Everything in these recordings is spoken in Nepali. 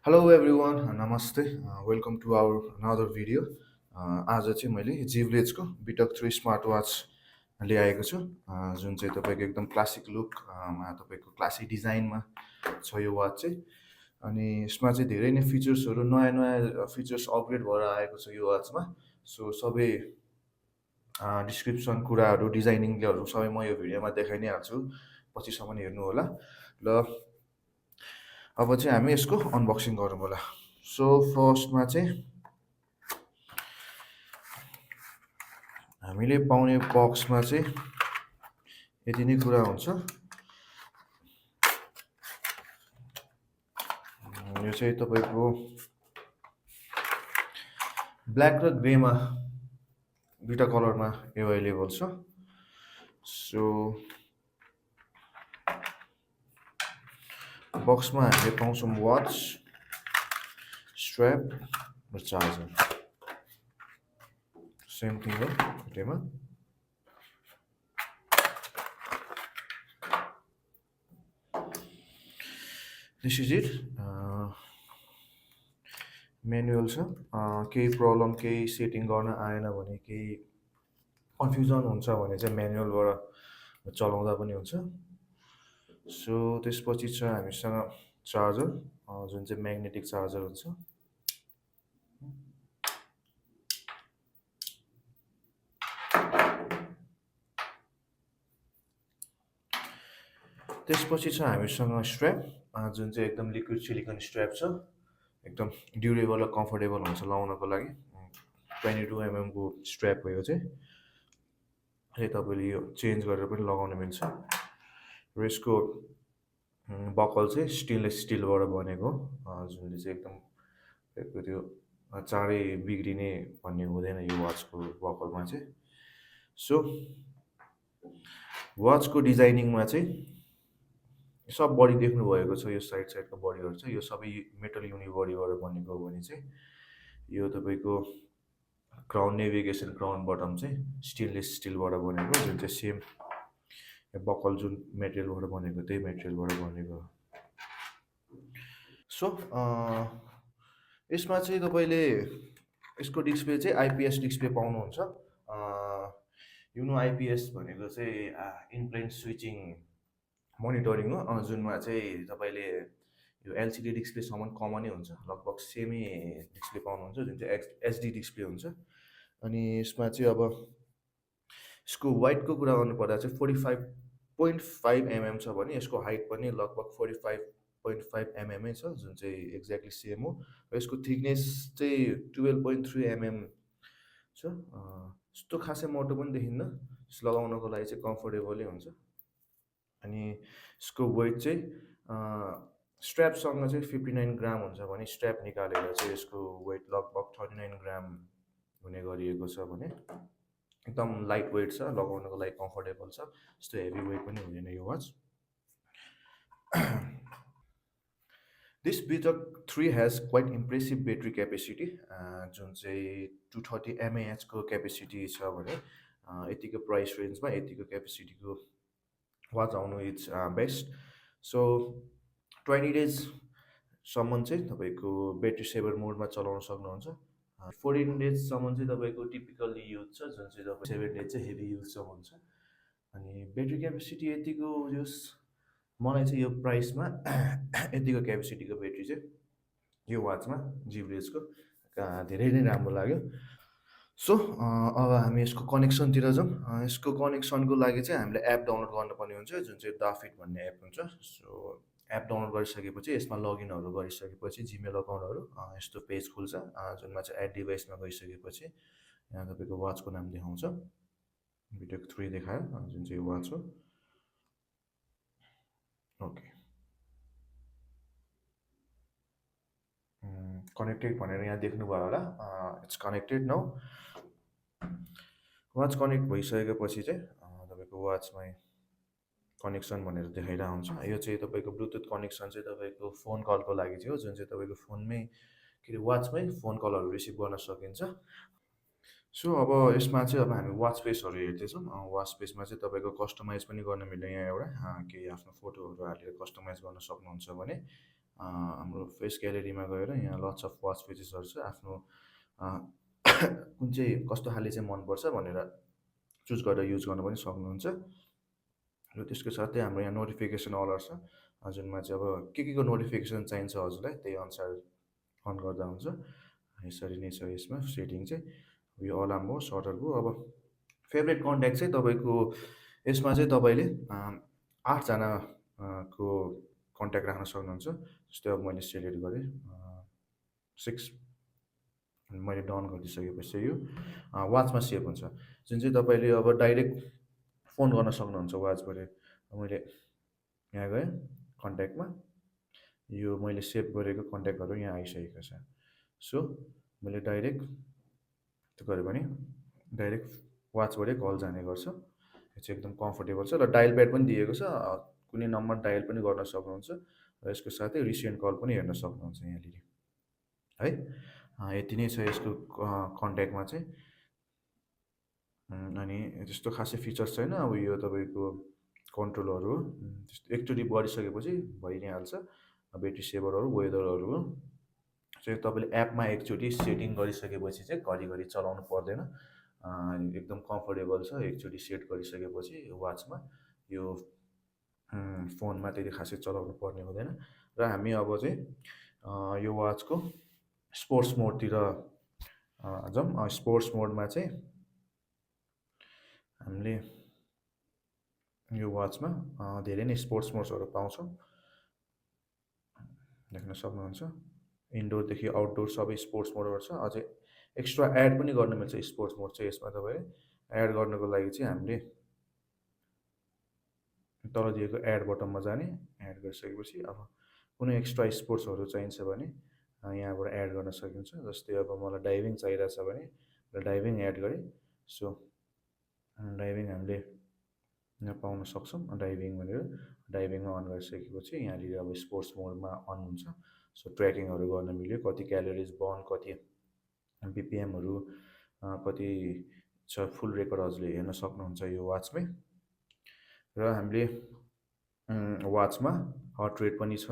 Hello everyone, namaste. Welcome to our another video. आज चाहिँ मैले जिभलेजको बिटक 3 स्मार्ट वाच ल्याएको छु जुन चाहिँ तपाईँको एकदम क्लासिक लुकमा तपाईँको क्लासिक डिजाइनमा छ यो वाच चाहिँ अनि यसमा चाहिँ धेरै नै फिचर्सहरू नयाँ नयाँ फिचर्स अपग्रेड भएर आएको छ यो वाचमा सो सबै डिस्क्रिप्सन कुराहरू डिजाइनिङहरू सबै म यो भिडियोमा देखाइ नै हाल्छु पछिसम्म हेर्नु होला ल अब चाहिँ हामी यसको अनबक्सिङ गरौँ होला सो फर्स्टमा चाहिँ हामीले पाउने बक्समा चाहिँ यति नै कुरा हुन्छ यो चाहिँ तपाईँको ब्ल्याक र ग्रेमा दुईटा कलरमा एभाइलेबल छ सो बक्समा हामीले पाउँछौँ वाच स्ट्र्याप र चार्जर सेम थिङ हो दुईटैमा दिस इज इट म्यानुअल छ केही प्रब्लम केही सेटिङ गर्न आएन भने केही कन्फ्युजन हुन्छ भने चाहिँ म्यानुअलबाट चलाउँदा पनि हुन्छ सो त्यसपछि छ हामीसँग चार्जर जुन चाहिँ म्याग्नेटिक चार्जर हुन्छ त्यसपछि छ हामीसँग स्ट्र्याप जुन चाहिँ एकदम लिक्विड सिलिकन स्ट्र्याप छ एकदम ड्युरेबल र कम्फर्टेबल हुन्छ लाउनको लागि 22 mm को स्ट्र्याप हो यो चाहिँ तपाईँले यो चेन्ज गरेर पनि लगाउन मिल्छ र यसको बकल चाहिँ स्टेनलेस स्टिलबाट बनेको जुनले चाहिँ एकदम त्यो चाँडै बिग्रिने भन्ने हुँदैन यो वाचको बकलमा चाहिँ सो वाचको डिजाइनिङमा चाहिँ सब बडी देख्नु भएको छ यो साइडको बडीहरू छ यो सबै मेटल युनिबडीबाट बनेको हो भने चाहिँ यो तपाईँको क्राउन नेभिगेसन क्राउन बटम चाहिँ स्टेनलेस स्टिलबाट बनेको जुन चाहिँ सेम बकल जुन मेटेरियलबाट बनेको त्यही मेटेरियलबाट बनेको सो यसमा चाहिँ तपाईँले यसको डिस्प्ले चाहिँ आइपिएस डिस्प्ले पाउनुहुन्छ आइपिएस भनेको चाहिँ इनप्लेन स्विचिङ मोनिटरिङ हो जुनमा चाहिँ तपाईँले यो एलसिडी डिस्प्लेसम्म कमनै हुन्छ लगभग सेमै डिस्प्ले पाउनुहुन्छ जुन चाहिँ एचडी डिस्प्ले हुन्छ अनि यसमा चाहिँ अब यसको वाइडको कुरा गर्नुपर्दा चाहिँ 45.5 mm छ भने यसको हाइट पनि लगभग 45.5 mm छ जुन चाहिँ एक्ज्याक्टली सेम हो र यसको थिकनेस चाहिँ 12.3 mm छ यस्तो खासै मोटो पनि देखिन्न लगाउनको लागि चाहिँ कम्फोर्टेबलै हुन्छ अनि यसको वेट चाहिँ स्ट्र्यापसँग चाहिँ 59 ग्राम हुन्छ भने स्ट्र्याप निकालेर चाहिँ यसको वेट लगभग 39 ग्राम हुने गरिएको छ भने एकदम लाइट वेट छ लगाउनको लागि कम्फोर्टेबल छ यस्तो हेभी वेट पनि हुँदैन यो watch this बिटक 3 has quite impressive battery capacity जुन चाहिँ 230 mAh को क्यापेसिटी छ भने यतिको प्राइस रेन्जमा यतिको क्यापेसिटीको वाच आउनु इट्स बेस्ट सो 20 डेजसम्म चाहिँ तपाईँको ब्याट्री सेभर मोडमा चलाउन सक्नुहुन्छ 14 डेजसम्म चाहिँ तपाईँको टिपिकल्ली युज छ जुन चाहिँ तपाईँ 7 डेज चाहिँ हेभी युजसम्म हुन्छ अनि ब्याट्री क्यापेसिटी यतिको युज मलाई चाहिँ यो प्राइसमा यतिको क्यापेसिटीको ब्याट्री चाहिँ यो वाचमा जिभलेजको धेरै नै राम्रो लाग्यो सो अब हामी यसको कनेक्सनतिर जाउँ यसको कनेक्सनको लागि चाहिँ हामीले एप डाउनलोड गर्नुपर्ने हुन्छ जुन चाहिँ दाफिट भन्ने एप हुन्छ सो एप डाउनलोड गरिसकेपछि यसमा लगइनहरू गरिसकेपछि जिमेल अकाउन्टहरू यस्तो पेज खुल्छ जुनमा चाहिँ एड डिभाइसमा गइसकेपछि यहाँ तपाईँको वाचको नाम देखाउँछ बिटेक 3 देखायो जुन चाहिँ यो वाच हो ओके कनेक्टेड भनेर यहाँ देख्नुभयो होला it's connected now watch connect भइसकेपछि चाहिँ तपाईँको वाचमै कनेक्सन भनेर देखाइरहेको हुन्छ यो चाहिँ तपाईँको ब्लुटुथ कनेक्सन चाहिँ तपाईँको फोन कलको लागि चाहिँ हो जुन चाहिँ तपाईँको फोनमै के अरे वाचमै फोन कलहरू रिसिभ गर्न सकिन्छ सो अब यसमा चाहिँ अब हामी वाच स्पेसहरू हेर्दैछौँ वाच स्पेसमा चाहिँ तपाईँको कस्टमाइज पनि गर्न मिल्ने यहाँ एउटा केही आफ्नो फोटोहरू हालेर कस्टमाइज गर्न सक्नुहुन्छ भने हाम्रो फेस ग्यालेरीमा गएर यहाँ लट्स अफ वाच फेजेसहरू छ। आफ्नो अँ, कुन चाहिँ कस्तो खाले चाहिँ मनपर्छ भनेर चुज गरेर युज गर्न पनि सक्नुहुन्छ। र त्यसको साथै हाम्रो यहाँ नोटिफिकेसन अलर्ट छ, जुनमा चाहिँ अब के को नोटिफिकेसन चाहिन्छ हजुरलाई त्यही अनुसार अन गर्दा हुन्छ। यसरी नै छ यसमा सेटिङ चाहिँ। यो अलार्म हो, सटर भयो। अब फेभरेट कन्ट्याक्ट चाहिँ तपाईँको यसमा चाहिँ तपाईँले 8जना को कन्ट्याक्ट राख्न सक्नुहुन्छ। जस्तै अब मैले सेलेक्ट गरेँ 6, मैले डन गरिदिइसकेपछि यो वाचमा सेभ हुन्छ। जुन चाहिँ तपाईँले अब डाइरेक्ट फोन गर्न सक्नुहुन्छ वाचबाट। मैले यहाँ गएँ कन्ट्याक्टमा, यो मैले सेभ गरेको कन्ट्याक्टहरू यहाँ आइसकेको छ। सो मैले डाइरेक्ट त्यो गऱ्यो भने डाइरेक्ट वाचबाटै कल जाने गर्छ। यो चाहिँ एकदम कम्फोर्टेबल छ र डायल प्याड पनि दिएको छ। कुनै नम्बर डायल पनि गर्न सक्नुहुन्छ र यसको साथै रिसेन्ट कल पनि हेर्न सक्नुहुन्छ यहाँनिर है। यति नै छ यसको कन्ट्याक्टमा चाहिँ। अनि त्यस्तो खासै फिचर्स छैन। अब यो तपाईँको कन्ट्रोलहरू हो। त्यस्तो एकचोटि गरिसकेपछि भइ नै हाल्छ। ब्याट्री सेभरहरू, वेदरहरू हो। चाहिँ तपाईँले एपमा एकचोटि सेटिङ गरिसकेपछि चाहिँ घरिघरि चलाउनु पर्दैन। एकदम कम्फोर्टेबल छ एकचोटि सेट गरिसकेपछि वाचमा। यो फोनमा त्यति खासै चलाउनु पर्ने हुँदैन। र हामी अब चाहिँ यो वाचको स्पोर्ट्स मोडतिर जाउँ। स्पोर्ट्स मोडमा चाहिँ हामीले यो वाचमा धेरै नै स्पोर्ट्स मोड्सहरू पाउँछौँ, देख्न सक्नुहुन्छ। इन्डोरदेखि आउटडोर सबै स्पोर्ट्स मोडहरू छ। अझै एक्स्ट्रा एड पनि गर्न मिल्छ स्पोर्ट्स मोड चाहिँ यसमा। तपाईँले एड गर्नको लागि चाहिँ हामीले तल दिएको एड बटनमा जाने, एड गरिसकेपछि अब कुनै एक्स्ट्रा स्पोर्ट्सहरू चाहिन्छ भने यहाँबाट एड गर्न सकिन्छ। जस्तै अब मलाई डाइभिङ चाहिरहेछ भने डाइभिङ एड गरेँ। सो डाइभिङ हामीले यहाँ पाउन सक्छौँ। डाइभिङ भनेर डाइभिङमा अन गरिसकेपछि यहाँनिर अब स्पोर्ट्स मोडमा अन हुन्छ। सो ट्र्याकिङहरू गर्न मिल्यो, कति क्यालोरिज बर्न, कति बिपिएमहरू, कति छ फुल रेकर्ड हजुरले हेर्न सक्नुहुन्छ यो वाचमै। र हामीले वाचमा हार्ट रेट पनि छ,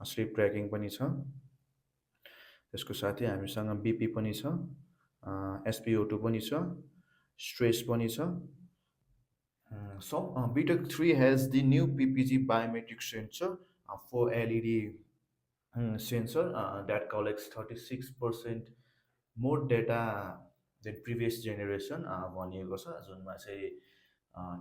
स्लिप ट्र्याकिङ पनि छ। त्यसको साथै हामीसँग बिपी पनि छ, एसपिओ2 पनि छ, स्ट्रेस पनि छ। So, BTAC 3 has the new PPG biometric sensor, 4 LED sensor that collects 36% more data than previous generation भनिएको छ, जुनमा चाहिँ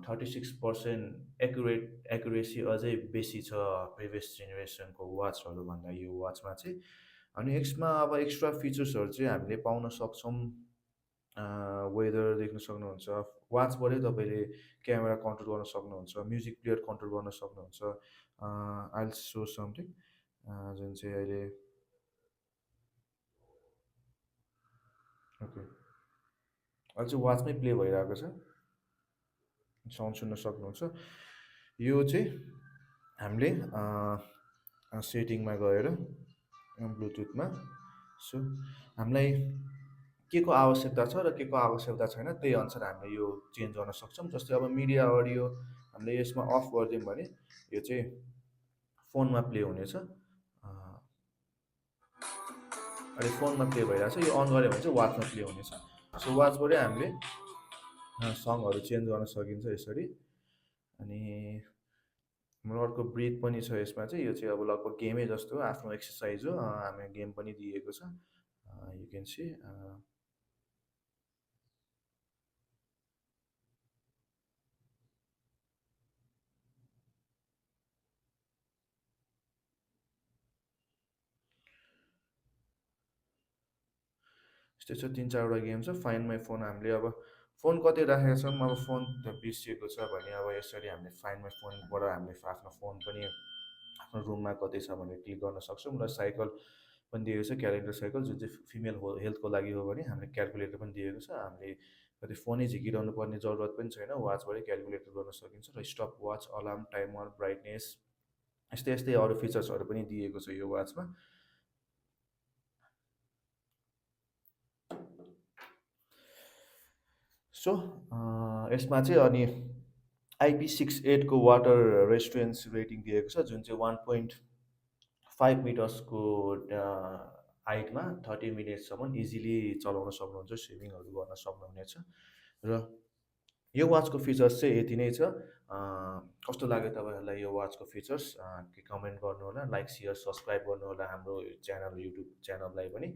36% एक्युरेसी अझै बेसी छ प्रिभियस जेनेरेसनको वाचहरू भन्दा यो वाचमा चाहिँ। अनि यसमा अब एक्स्ट्रा फिचर्सहरू चाहिँ हामीले पाउन सक्छौँ। वेदर देख्न सक्नुहुन्छ, वाचबाटै तपाईँले क्यामेरा कन्ट्रोल गर्न सक्नुहुन्छ, म्युजिक प्लेयर कन्ट्रोल गर्न सक्नुहुन्छ। आई विल सो समथिङ, जुन चाहिँ अहिले ओके अहिले चाहिँ वाचमै प्ले भइरहेको छ, साउन्ड सुन्न सक्नुहुन्छ। यो चाहिँ हामीले सेटिङमा गएर ब्लुटुथमा, सो हामीलाई के को आवश्यकता छ र के को आवश्यकता छैन त्यही अनुसार हामीले यो चेन्ज गर्न सक्छौँ। जस्तै अब मिडिया अडियो हामीले यसमा अफ गरिदियौँ भने यो चाहिँ फोनमा प्ले हुनेछ। अहिले फोनमा प्ले भइरहेछ, यो अन गऱ्यो भने चाहिँ वाचमा प्ले हुनेछ। सो वाचबाटै हामीले सङहरू चेन्ज गर्न सकिन्छ यसरी। अनि हाम्रो अर्को ब्रिथ पनि छ यसमा चाहिँ। यो चाहिँ अब लगभग गेमै जस्तो हो, आफ्नो एक्सर्साइज हो। हामी गेम पनि दिएको छ, यु क्यान सी। यस्तै छ, 3-4वटा गेम छ। फाइन्ड माई फोन, हामीले अब फोन कतै राखेका छौँ, अब फोन त बिर्सिएको छ भने अब यसरी हामीले फाइन्ड माई फोनबाट हामीले आफ्नो फोन पनि आफ्नो रुममा कतै छ भने क्लिक गर्न सक्छौँ। र साइकल पनि दिएको छ, क्यालेन्डर साइकल, जुन चाहिँ फिमेल हेल्थको लागि हो भने हामीले क्यालकुलेटर पनि दिएको छ। हामीले कतै फोनै झिकिरहनु पर्ने जरुरत पनि छैन, वाचबाटै क्यालकुलेटर गर्न सकिन्छ। र stop watch, alarm, timer, brightness, यस्तै यस्तै अरू फिचर्सहरू पनि दिएको छ यो वाचमा। सो यसमा चाहिँ अनि IP68 को वाटर रेजिस्टेन्स रेटिङ दिएको छ, जुन चाहिँ 5 मिटर्सको हाइटमा 30 मिनटसम्म इजिली चलाउन सक्नुहुन्छ, स्विमिङहरू गर्न सक्नुहुनेछ। र यो वाचको फिचर्स चाहिँ यति नै छ। कस्तो लाग्यो तपाईँहरूलाई यो वाचको फिचर्स, कमेन्ट गर्नुहोला, लाइक, सेयर, सब्सक्राइब गर्नुहोला हाम्रो च्यानल, युट्युब च्यानललाई पनि।